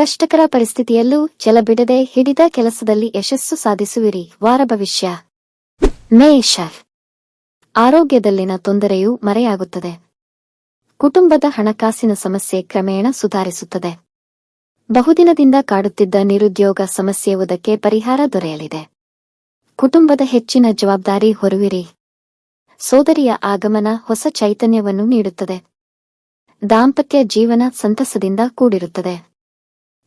ಕಷ್ಟಕರ ಪರಿಸ್ಥಿತಿಯಲ್ಲೂ ಛಲಬಿಡದೆ ಹಿಡಿದ ಕೆಲಸದಲ್ಲಿ ಯಶಸ್ಸು ಸಾಧಿಸುವಿರಿ. ವಾರ ಭವಿಷ್ಯ. ಮೇಷ. ಆರೋಗ್ಯದಲ್ಲಿನ ತೊಂದರೆಯೂ ಮರೆಯಾಗುತ್ತದೆ. ಕುಟುಂಬದ ಹಣಕಾಸಿನ ಸಮಸ್ಯೆ ಕ್ರಮೇಣ ಸುಧಾರಿಸುತ್ತದೆ. ಬಹುದಿನದಿಂದ ಕಾಡುತ್ತಿದ್ದ ನಿರುದ್ಯೋಗ ಸಮಸ್ಯೆಯುವುದಕ್ಕೆ ಪರಿಹಾರ ದೊರೆಯಲಿದೆ. ಕುಟುಂಬದ ಹೆಚ್ಚಿನ ಜವಾಬ್ದಾರಿ ಹೊರುವಿರಿ. ಸೋದರಿಯ ಆಗಮನ ಹೊಸ ಚೈತನ್ಯವನ್ನು ನೀಡುತ್ತದೆ. ದಾಂಪತ್ಯ ಜೀವನ ಸಂತಸದಿಂದ ಕೂಡಿರುತ್ತದೆ.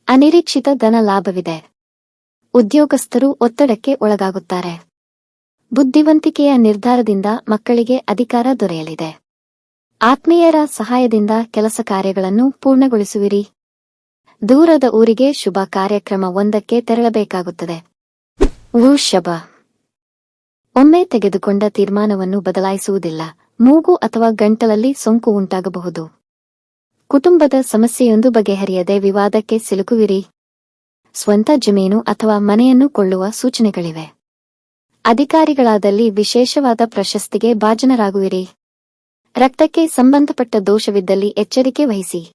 ಅನಿರೀಕ್ಷಿತ ಧನ ಲಾಭವಿದೆ. ಉದ್ಯೋಗಸ್ಥರು ಒತ್ತಡಕ್ಕೆ ಒಳಗಾಗುತ್ತಾರೆ. ಬುದ್ಧಿವಂತಿಕೆಯ ನಿರ್ಧಾರದಿಂದ ಮಕ್ಕಳಿಗೆ ಅಧಿಕಾರ ದೊರೆಯಲಿದೆ. ಆತ್ಮೀಯರ ಸಹಾಯದಿಂದ ಕೆಲಸ ಕಾರ್ಯಗಳನ್ನು ಪೂರ್ಣಗೊಳಿಸುವಿರಿ. ದೂರದ ಊರಿಗೆ ಶುಭ ಕಾರ್ಯಕ್ರಮವೊಂದಕ್ಕೆ ತೆರಳಬೇಕಾಗುತ್ತದೆ. ವೃಷಭ. ಒಮ್ಮೆ ತೆಗೆದುಕೊಂಡ ತೀರ್ಮಾನವನ್ನು ಬದಲಾಯಿಸುವುದಿಲ್ಲ. ಮೂಗು ಅಥವಾ ಗಂಟಲಲ್ಲಿ ಸೋಂಕು ಉಂಟಾಗಬಹುದು. ಕುಟುಂಬದ ಸಮಸ್ಯೆಯೊಂದು ಬಗೆಹರಿಯದೆ ವಿವಾದಕ್ಕೆ ಸಿಲುಕುವಿರಿ. ಸ್ವಂತ ಜಮೀನು ಅಥವಾ ಮನೆಯನ್ನು ಕೊಳ್ಳುವ ಸೂಚನೆಗಳಿವೆ. ಅಧಿಕಾರಿಗಳಾದಲ್ಲಿ ವಿಶೇಷವಾದ ಪ್ರಶಸ್ತಿಗೆ ಭಾಜನರಾಗುವಿರಿ. ರಕ್ತಕ್ಕೆ ಸಂಬಂಧಪಟ್ಟ ದೋಷವಿದ್ದಲ್ಲಿ ಎಚ್ಚರಿಕೆ ವಹಿಸಿ.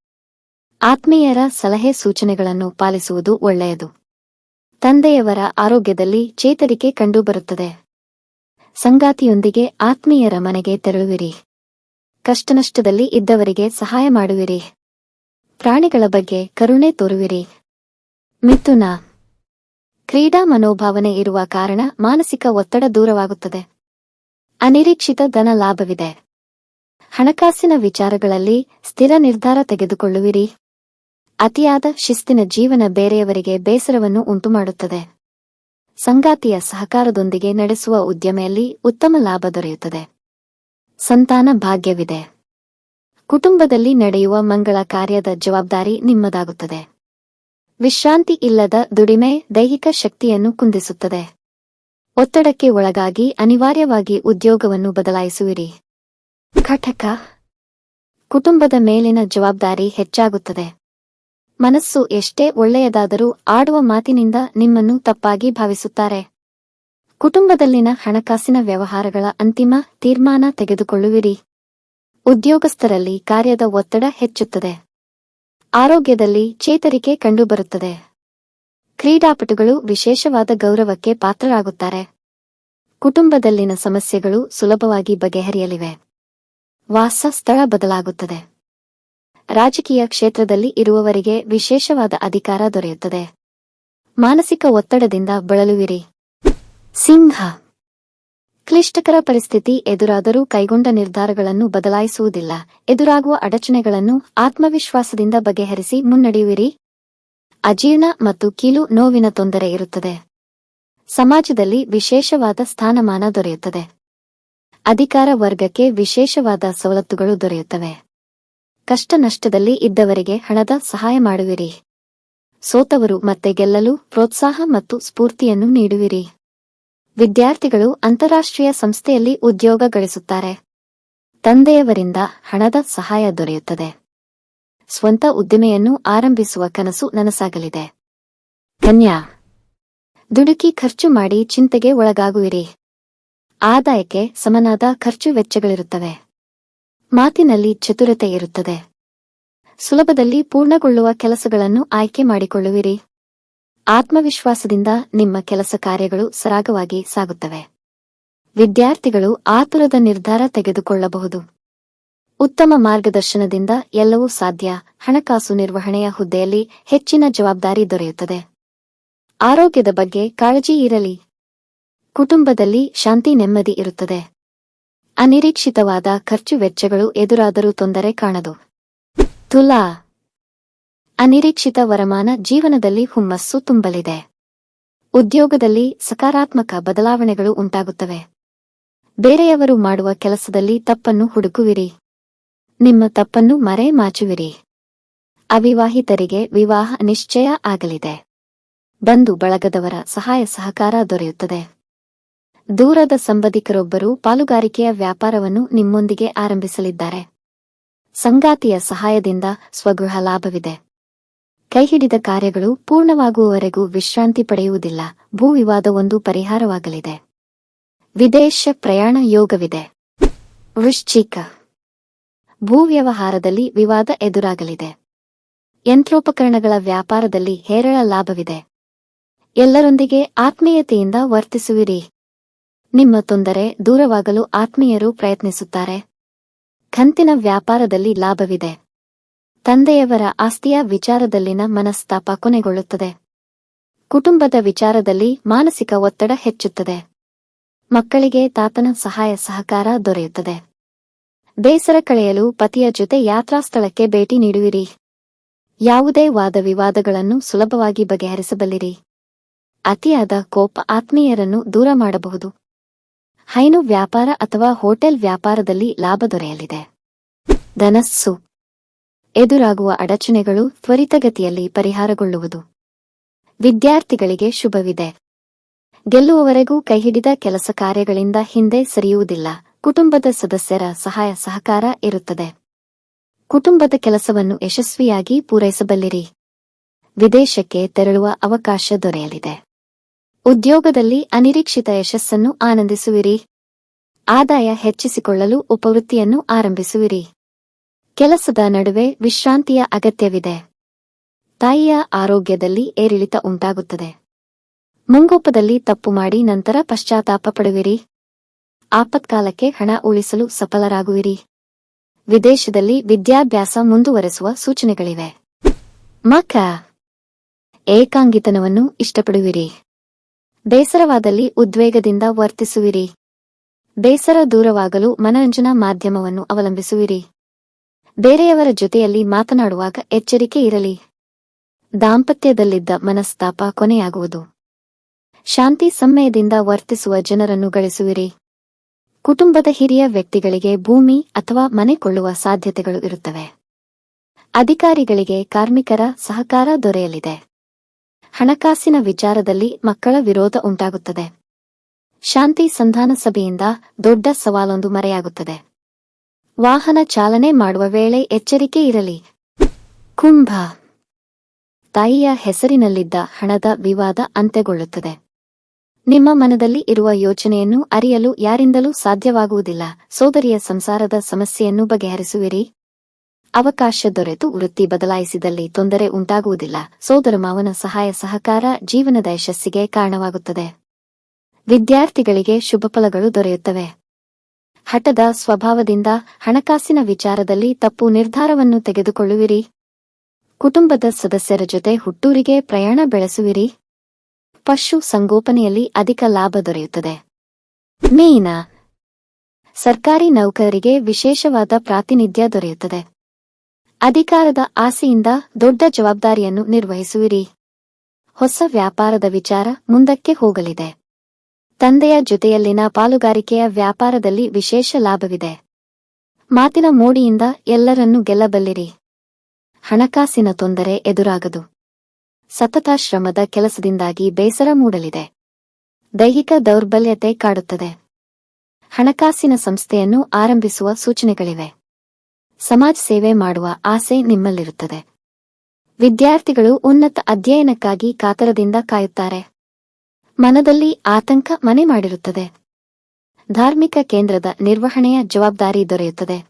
ಆತ್ಮೀಯರ ಸಲಹೆ ಸೂಚನೆಗಳನ್ನು ಪಾಲಿಸುವುದು ಒಳ್ಳೆಯದು. ತಂದೆಯವರ ಆರೋಗ್ಯದಲ್ಲಿ ಚೇತರಿಕೆ ಕಂಡುಬರುತ್ತದೆ. ಸಂಗಾತಿಯೊಂದಿಗೆ ಆತ್ಮೀಯರ ಮನೆಗೆ ತೆರಳುವಿರಿ. ಕಷ್ಟನಷ್ಟದಲ್ಲಿ ಇದ್ದವರಿಗೆ ಸಹಾಯ ಮಾಡುವಿರಿ. ಪ್ರಾಣಿಗಳ ಬಗ್ಗೆ ಕರುಣೆ ತೋರುವಿರಿ. ಮಿಥುನ. ಕ್ರೀಡಾ ಮನೋಭಾವನೆ ಇರುವ ಕಾರಣ ಮಾನಸಿಕ ಒತ್ತಡ ದೂರವಾಗುತ್ತದೆ. ಅನಿರೀಕ್ಷಿತ ಧನ ಲಾಭವಿದೆ. ಹಣಕಾಸಿನ ವಿಚಾರಗಳಲ್ಲಿ ಸ್ಥಿರ ನಿರ್ಧಾರ ತೆಗೆದುಕೊಳ್ಳುವಿರಿ. ಅತಿಯಾದ ಶಿಸ್ತಿನ ಜೀವನ ಬೇರೆಯವರಿಗೆ ಬೇಸರವನ್ನು ಉಂಟುಮಾಡುತ್ತದೆ. ಸಂಗಾತಿಯ ಸಹಕಾರದೊಂದಿಗೆ ನಡೆಸುವ ಉದ್ಯಮೆಯಲ್ಲಿ ಉತ್ತಮ ಲಾಭ ದೊರೆಯುತ್ತದೆ. ಸಂತಾನ ಭಾಗ್ಯವಿದೆ. ಕುಟುಂಬದಲ್ಲಿ ನಡೆಯುವ ಮಂಗಳ ಕಾರ್ಯದ ಜವಾಬ್ದಾರಿ ನಿಮ್ಮದಾಗುತ್ತದೆ. ವಿಶ್ರಾಂತಿ ಇಲ್ಲದ ದುಡಿಮೆ ದೈಹಿಕ ಶಕ್ತಿಯನ್ನು ಕುಂದಿಸುತ್ತದೆ. ಒತ್ತಡಕ್ಕೆ ಒಳಗಾಗಿ ಅನಿವಾರ್ಯವಾಗಿ ಉದ್ಯೋಗವನ್ನು ಬದಲಾಯಿಸುವಿರಿ. ಕಟಕ. ಕುಟುಂಬದ ಮೇಲಿನ ಜವಾಬ್ದಾರಿ ಹೆಚ್ಚಾಗುತ್ತದೆ. ಮನಸ್ಸು ಎಷ್ಟೇ ಒಳ್ಳೆಯದಾದರೂ ಆಡುವ ಮಾತಿನಿಂದ ನಿಮ್ಮನ್ನು ತಪ್ಪಾಗಿ ಭಾವಿಸುತ್ತಾರೆ. ಕುಟುಂಬದಲ್ಲಿನ ಹಣಕಾಸಿನ ವ್ಯವಹಾರಗಳ ಅಂತಿಮ ತೀರ್ಮಾನ ತೆಗೆದುಕೊಳ್ಳುವಿರಿ. ಉದ್ಯೋಗಸ್ಥರಲ್ಲಿ ಕಾರ್ಯದ ಒತ್ತಡ ಹೆಚ್ಚುತ್ತದೆ. ಆರೋಗ್ಯದಲ್ಲಿ ಚೇತರಿಕೆ ಕಂಡುಬರುತ್ತದೆ. ಕ್ರೀಡಾಪಟುಗಳು ವಿಶೇಷವಾದ ಗೌರವಕ್ಕೆ ಪಾತ್ರರಾಗುತ್ತಾರೆ. ಕುಟುಂಬದಲ್ಲಿನ ಸಮಸ್ಯೆಗಳು ಸುಲಭವಾಗಿ ಬಗೆಹರಿಯಲಿವೆ. ವಾಸ ಸ್ಥಳ ಬದಲಾಗುತ್ತದೆ. ರಾಜಕೀಯ ಕ್ಷೇತ್ರದಲ್ಲಿ ಇರುವವರಿಗೆ ವಿಶೇಷವಾದ ಅಧಿಕಾರ ದೊರೆಯುತ್ತದೆ. ಮಾನಸಿಕ ಒತ್ತಡದಿಂದ ಬಳಲುವಿರಿ. ಸಿಂಹ. ಕ್ಲಿಷ್ಟಕರ ಪರಿಸ್ಥಿತಿ ಎದುರಾದರೂ ಕೈಗೊಂಡ ನಿರ್ಧಾರಗಳನ್ನು ಬದಲಾಯಿಸುವುದಿಲ್ಲ. ಎದುರಾಗುವ ಅಡಚಣೆಗಳನ್ನು ಆತ್ಮವಿಶ್ವಾಸದಿಂದ ಬಗೆಹರಿಸಿ ಮುನ್ನಡೆಯುವಿರಿ. ಅಜೀರ್ಣ ಮತ್ತು ಕೀಲು ನೋವಿನ ತೊಂದರೆ ಇರುತ್ತದೆ. ಸಮಾಜದಲ್ಲಿ ವಿಶೇಷವಾದ ಸ್ಥಾನಮಾನ ದೊರೆಯುತ್ತದೆ. ಅಧಿಕಾರ ವರ್ಗಕ್ಕೆ ವಿಶೇಷವಾದ ಸವಲತ್ತುಗಳು ದೊರೆಯುತ್ತವೆ. ಕಷ್ಟ ನಷ್ಟದಲ್ಲಿ ಇದ್ದವರಿಗೆ ಹಣದ ಸಹಾಯ ಮಾಡುವಿರಿ. ಸೋತವರು ಮತ್ತೆ ಗೆಲ್ಲಲು ಪ್ರೋತ್ಸಾಹ ಮತ್ತು ಸ್ಫೂರ್ತಿಯನ್ನು ನೀಡುವಿರಿ. ವಿದ್ಯಾರ್ಥಿಗಳು ಅಂತಾರಾಷ್ಟ್ರೀಯ ಸಂಸ್ಥೆಯಲ್ಲಿ ಉದ್ಯೋಗ ಗಳಿಸುತ್ತಾರೆ. ತಂದೆಯವರಿಂದ ಹಣದ ಸಹಾಯ ದೊರೆಯುತ್ತದೆ. ಸ್ವಂತ ಉದ್ದಿಮೆಯನ್ನು ಆರಂಭಿಸುವ ಕನಸು ನನಸಾಗಲಿದೆ. ಕನ್ಯಾ. ದುಡುಕಿ ಖರ್ಚು ಮಾಡಿ ಚಿಂತೆಗೆ ಒಳಗಾಗುವಿರಿ. ಆದಾಯಕ್ಕೆ ಸಮನಾದ ಖರ್ಚು ವೆಚ್ಚಗಳಿರುತ್ತವೆ. ಮಾತಿನಲ್ಲಿ ಚತುರತೆ ಇರುತ್ತದೆ. ಸುಲಭದಲ್ಲಿ ಪೂರ್ಣಗೊಳ್ಳುವ ಕೆಲಸಗಳನ್ನು ಆಯ್ಕೆ ಮಾಡಿಕೊಳ್ಳುವಿರಿ. ಆತ್ಮವಿಶ್ವಾಸದಿಂದ ನಿಮ್ಮ ಕೆಲಸ ಕಾರ್ಯಗಳು ಸರಾಗವಾಗಿ ಸಾಗುತ್ತವೆ. ವಿದ್ಯಾರ್ಥಿಗಳು ಆತುರದ ನಿರ್ಧಾರ ತೆಗೆದುಕೊಳ್ಳಬಹುದು. ಉತ್ತಮ ಮಾರ್ಗದರ್ಶನದಿಂದ ಎಲ್ಲವೂ ಸಾಧ್ಯ. ಹಣಕಾಸು ನಿರ್ವಹಣೆಯ ಹುದ್ದೆಯಲ್ಲಿ ಹೆಚ್ಚಿನ ಜವಾಬ್ದಾರಿ ದೊರೆಯುತ್ತದೆ. ಆರೋಗ್ಯದ ಬಗ್ಗೆ ಕಾಳಜಿ ಇರಲಿ. ಕುಟುಂಬದಲ್ಲಿ ಶಾಂತಿ ನೆಮ್ಮದಿ ಇರುತ್ತದೆ. ಅನಿರೀಕ್ಷಿತವಾದ ಖರ್ಚು ವೆಚ್ಚಗಳು ಎದುರಾದರೂ ತೊಂದರೆ ಕಾಣದು. ತುಲಾ. ಅನಿರೀಕ್ಷಿತ ವರಮಾನ ಜೀವನದಲ್ಲಿ ಹುಮ್ಮಸ್ಸು ತುಂಬಲಿದೆ. ಉದ್ಯೋಗದಲ್ಲಿ ಸಕಾರಾತ್ಮಕ ಬದಲಾವಣೆಗಳು ಉಂಟಾಗುತ್ತವೆ. ಬೇರೆಯವರು ಮಾಡುವ ಕೆಲಸದಲ್ಲಿ ತಪ್ಪನ್ನು ಹುಡುಕುವಿರಿ. ನಿಮ್ಮ ತಪ್ಪನ್ನು ಮರೆಮಾಚುವಿರಿ. ಅವಿವಾಹಿತರಿಗೆ ವಿವಾಹ ನಿಶ್ಚಯ ಆಗಲಿದೆ. ಬಂಧು ಬಳಗದವರ ಸಹಾಯ ಸಹಕಾರ ದೊರೆಯುತ್ತದೆ. ದೂರದ ಸಂಬಂಧಿಕರೊಬ್ಬರು ಪಾಲುಗಾರಿಕೆಯ ವ್ಯಾಪಾರವನ್ನು ನಿಮ್ಮೊಂದಿಗೆ ಆರಂಭಿಸಲಿದ್ದಾರೆ. ಸಂಗಾತಿಯ ಸಹಾಯದಿಂದ ಸ್ವಗೃಹ ಲಾಭವಿದೆ. ಕೈಹಿಡಿದ ಕಾರ್ಯಗಳು ಪೂರ್ಣವಾಗುವವರೆಗೂ ವಿಶ್ರಾಂತಿ ಪಡೆಯುವುದಿಲ್ಲ. ಭೂ ವಿವಾದವೊಂದು ಪರಿಹಾರವಾಗಲಿದೆ. ವಿದೇಶ ಪ್ರಯಾಣ ಯೋಗವಿದೆ. ವೃಶ್ಚಿಕ. ಭೂ ವ್ಯವಹಾರದಲ್ಲಿ ವಿವಾದ ಎದುರಾಗಲಿದೆ. ಯಂತ್ರೋಪಕರಣಗಳ ವ್ಯಾಪಾರದಲ್ಲಿ ಹೇರಳ ಲಾಭವಿದೆ. ಎಲ್ಲರೊಂದಿಗೆ ಆತ್ಮೀಯತೆಯಿಂದ ವರ್ತಿಸುವಿರಿ. ನಿಮ್ಮ ತೊಂದರೆ ದೂರವಾಗಲು ಆತ್ಮೀಯರು ಪ್ರಯತ್ನಿಸುತ್ತಾರೆ. ಕಂತಿನ ವ್ಯಾಪಾರದಲ್ಲಿ ಲಾಭವಿದೆ. ತಂದೆಯವರ ಆಸ್ತಿಯ ವಿಚಾರದಲ್ಲಿನ ಮನಸ್ತಾಪ ಕೊನೆಗೊಳ್ಳುತ್ತದೆ. ಕುಟುಂಬದ ವಿಚಾರದಲ್ಲಿ ಮಾನಸಿಕ ಒತ್ತಡ ಹೆಚ್ಚುತ್ತದೆ. ಮಕ್ಕಳಿಗೆ ತಾತನ ಸಹಾಯ ಸಹಕಾರ ದೊರೆಯುತ್ತದೆ. ಬೇಸರ ಕಳೆಯಲು ಪತಿಯ ಜೊತೆ ಯಾತ್ರಾ ಸ್ಥಳಕ್ಕೆ ಭೇಟಿ ನೀಡುವಿರಿ. ಯಾವುದೇ ವಾದವಿವಾದಗಳನ್ನು ಸುಲಭವಾಗಿ ಬಗೆಹರಿಸಬಲ್ಲಿರಿ. ಅತಿಯಾದ ಕೋಪ ಆತ್ಮೀಯರನ್ನು ದೂರ ಮಾಡಬಹುದು. ಹೈನು ವ್ಯಾಪಾರ ಅಥವಾ ಹೋಟೆಲ್ ವ್ಯಾಪಾರದಲ್ಲಿ ಲಾಭ ದೊರೆಯಲಿದೆ. ಧನಸ್ಸು. ಎದುರಾಗುವ ಅಡಚಣೆಗಳು ತ್ವರಿತಗತಿಯಲ್ಲಿ ಪರಿಹಾರಗೊಳ್ಳುವುದು. ವಿದ್ಯಾರ್ಥಿಗಳಿಗೆ ಶುಭವಿದೆ. ಗೆಲ್ಲುವವರೆಗೂ ಕೈಹಿಡಿದ ಕೆಲಸ ಕಾರ್ಯಗಳಿಂದ ಹಿಂದೆ ಸರಿಯುವುದಿಲ್ಲ. ಕುಟುಂಬದ ಸದಸ್ಯರ ಸಹಾಯ ಸಹಕಾರ ಇರುತ್ತದೆ. ಕುಟುಂಬದ ಕೆಲಸವನ್ನು ಯಶಸ್ವಿಯಾಗಿ ಪೂರೈಸಬಲ್ಲಿರಿ. ವಿದೇಶಕ್ಕೆ ತೆರಳುವ ಅವಕಾಶ ದೊರೆಯಲಿದೆ. ಉದ್ಯೋಗದಲ್ಲಿ ಅನಿರೀಕ್ಷಿತ ಯಶಸ್ಸನ್ನು ಆನಂದಿಸುವಿರಿ. ಆದಾಯ ಹೆಚ್ಚಿಸಿಕೊಳ್ಳಲು ಉಪವೃತ್ತಿಯನ್ನು ಆರಂಭಿಸುವಿರಿ. ಕೆಲಸದ ನಡುವೆ ವಿಶ್ರಾಂತಿಯ ಅಗತ್ಯವಿದೆ. ತಾಯಿಯ ಆರೋಗ್ಯದಲ್ಲಿ ಏರಿಳಿತ ಉಂಟಾಗುತ್ತದೆ. ಮುಂಗೋಪದಲ್ಲಿ ತಪ್ಪು ಮಾಡಿ ನಂತರ ಪಶ್ಚಾತ್ತಾಪ ಪಡುವಿರಿ. ಆಪತ್ಕಾಲಕ್ಕೆ ಹಣ ಉಳಿಸಲು ಸಫಲರಾಗುವಿರಿ. ವಿದೇಶದಲ್ಲಿ ವಿದ್ಯಾಭ್ಯಾಸ ಮುಂದುವರೆಸುವ ಸೂಚನೆಗಳಿವೆ. ಮಕ. ಏಕಾಂಗಿತನವನ್ನು ಇಷ್ಟಪಡುವಿರಿ. ಬೇಸರವಾದಲ್ಲಿ ಉದ್ವೇಗದಿಂದ ವರ್ತಿಸುವಿರಿ. ಬೇಸರ ದೂರವಾಗಲು ಮನರಂಜನಾ ಮಾಧ್ಯಮವನ್ನು ಅವಲಂಬಿಸುವಿರಿ. ಬೇರೆಯವರ ಜೊತೆಯಲ್ಲಿ ಮಾತನಾಡುವಾಗ ಎಚ್ಚರಿಕೆ ಇರಲಿ. ದಾಂಪತ್ಯದಲ್ಲಿದ್ದ ಮನಸ್ತಾಪ ಕೊನೆಯಾಗುವುದು. ಶಾಂತಿ ಸಮಯದಿಂದ ವರ್ತಿಸುವ ಜನರನ್ನು ಗಳಿಸುವಿರಿ. ಕುಟುಂಬದ ಹಿರಿಯ ವ್ಯಕ್ತಿಗಳಿಗೆ ಭೂಮಿ ಅಥವಾ ಮನೆ ಕೊಳ್ಳುವ ಸಾಧ್ಯತೆಗಳು ಇರುತ್ತವೆ. ಅಧಿಕಾರಿಗಳಿಗೆ ಕಾರ್ಮಿಕರ ಸಹಕಾರ ದೊರೆಯಲಿದೆ. ಹಣಕಾಸಿನ ವಿಚಾರದಲ್ಲಿ ಮಕ್ಕಳ ವಿರೋಧ ಉಂಟಾಗುತ್ತದೆ. ಶಾಂತಿ ಸಂಧಾನ ಸಭೆಯಿಂದ ದೊಡ್ಡ ಸವಾಲೊಂದು ಮರೆಯಾಗುತ್ತದೆ. ವಾಹನ ಚಾಲನೆ ಮಾಡುವ ವೇಳೆ ಎಚ್ಚರಿಕೆ ಇರಲಿ. ಕುಂಭ. ತಾಯಿಯ ಹೆಸರಿನಲ್ಲಿದ್ದ ಹಣದ ವಿವಾದ ಅಂತ್ಯಗೊಳ್ಳುತ್ತದೆ. ನಿಮ್ಮ ಮನದಲ್ಲಿ ಇರುವ ಯೋಚನೆಯನ್ನು ಅರಿಯಲು ಯಾರಿಂದಲೂ ಸಾಧ್ಯವಾಗುವುದಿಲ್ಲ. ಸೋದರಿಯ ಸಂಸಾರದ ಸಮಸ್ಯೆಯನ್ನು ಬಗೆಹರಿಸುವಿರಿ. ಅವಕಾಶ ದೊರೆತು ವೃತ್ತಿ ಬದಲಾಯಿಸಿದಲ್ಲಿ ತೊಂದರೆ ಉಂಟಾಗುವುದಿಲ್ಲ. ಸೋದರ ಮಾವನ ಸಹಾಯ ಸಹಕಾರ ಜೀವನದ ಯಶಸ್ಸಿಗೆ ಕಾರಣವಾಗುತ್ತದೆ. ವಿದ್ಯಾರ್ಥಿಗಳಿಗೆ ಶುಭಫಲಗಳು ದೊರೆಯುತ್ತವೆ. ಹಠದ ಸ್ವಭಾವದಿಂದ ಹಣಕಾಸಿನ ವಿಚಾರದಲ್ಲಿ ತಪ್ಪು ನಿರ್ಧಾರವನ್ನು ತೆಗೆದುಕೊಳ್ಳುವಿರಿ. ಕುಟುಂಬದ ಸದಸ್ಯರ ಜೊತೆ ಹುಟ್ಟೂರಿಗೆ ಪ್ರಯಾಣ ಬೆಳೆಸುವಿರಿ. ಪಶು ಸಂಗೋಪನೆಯಲ್ಲಿ ಅಧಿಕ ಲಾಭ ದೊರೆಯುತ್ತದೆ. ಮೀನ. ಸರ್ಕಾರಿ ನೌಕರರಿಗೆ ವಿಶೇಷವಾದ ಪ್ರಾತಿನಿಧ್ಯ ದೊರೆಯುತ್ತದೆ. ಅಧಿಕಾರದ ಆಸೆಯಿಂದ ದೊಡ್ಡ ಜವಾಬ್ದಾರಿಯನ್ನು ನಿರ್ವಹಿಸುವಿರಿ. ಹೊಸ ವ್ಯಾಪಾರದ ವಿಚಾರ ಮುಂದಕ್ಕೆ ಹೋಗಲಿದೆ. ತಂದೆಯ ಜೊತೆಯಲ್ಲಿನ ಪಾಲುಗಾರಿಕೆಯ ವ್ಯಾಪಾರದಲ್ಲಿ ವಿಶೇಷ ಲಾಭವಿದೆ. ಮಾತಿನ ಮೋಡಿಯಿಂದ ಎಲ್ಲರನ್ನೂ ಗೆಲ್ಲಬಲ್ಲಿರಿ. ಹಣಕಾಸಿನ ತೊಂದರೆ ಎದುರಾಗದು. ಸತತ ಶ್ರಮದ ಕೆಲಸದಿಂದಾಗಿ ಬೇಸರ ಮೂಡಲಿದೆ. ದೈಹಿಕ ದೌರ್ಬಲ್ಯತೆ ಕಾಡುತ್ತದೆ. ಹಣಕಾಸಿನ ಸಂಸ್ಥೆಯನ್ನು ಆರಂಭಿಸುವ ಸೂಚನೆಗಳಿವೆ. ಸಮಾಜ ಸೇವೆ ಮಾಡುವ ಆಸೆ ನಿಮ್ಮಲ್ಲಿರುತ್ತದೆ. ವಿದ್ಯಾರ್ಥಿಗಳು ಉನ್ನತ ಅಧ್ಯಯನಕ್ಕಾಗಿ ಕಾತರದಿಂದ ಕಾಯುತ್ತಾರೆ. ಮನದಲ್ಲಿ ಆತಂಕ ಮನೆ ಮಾಡಿರುತ್ತದೆ. ಧಾರ್ಮಿಕ ಕೇಂದ್ರದ ನಿರ್ವಹಣೆಯ ಜವಾಬ್ದಾರಿ ದೊರೆಯುತ್ತದೆ.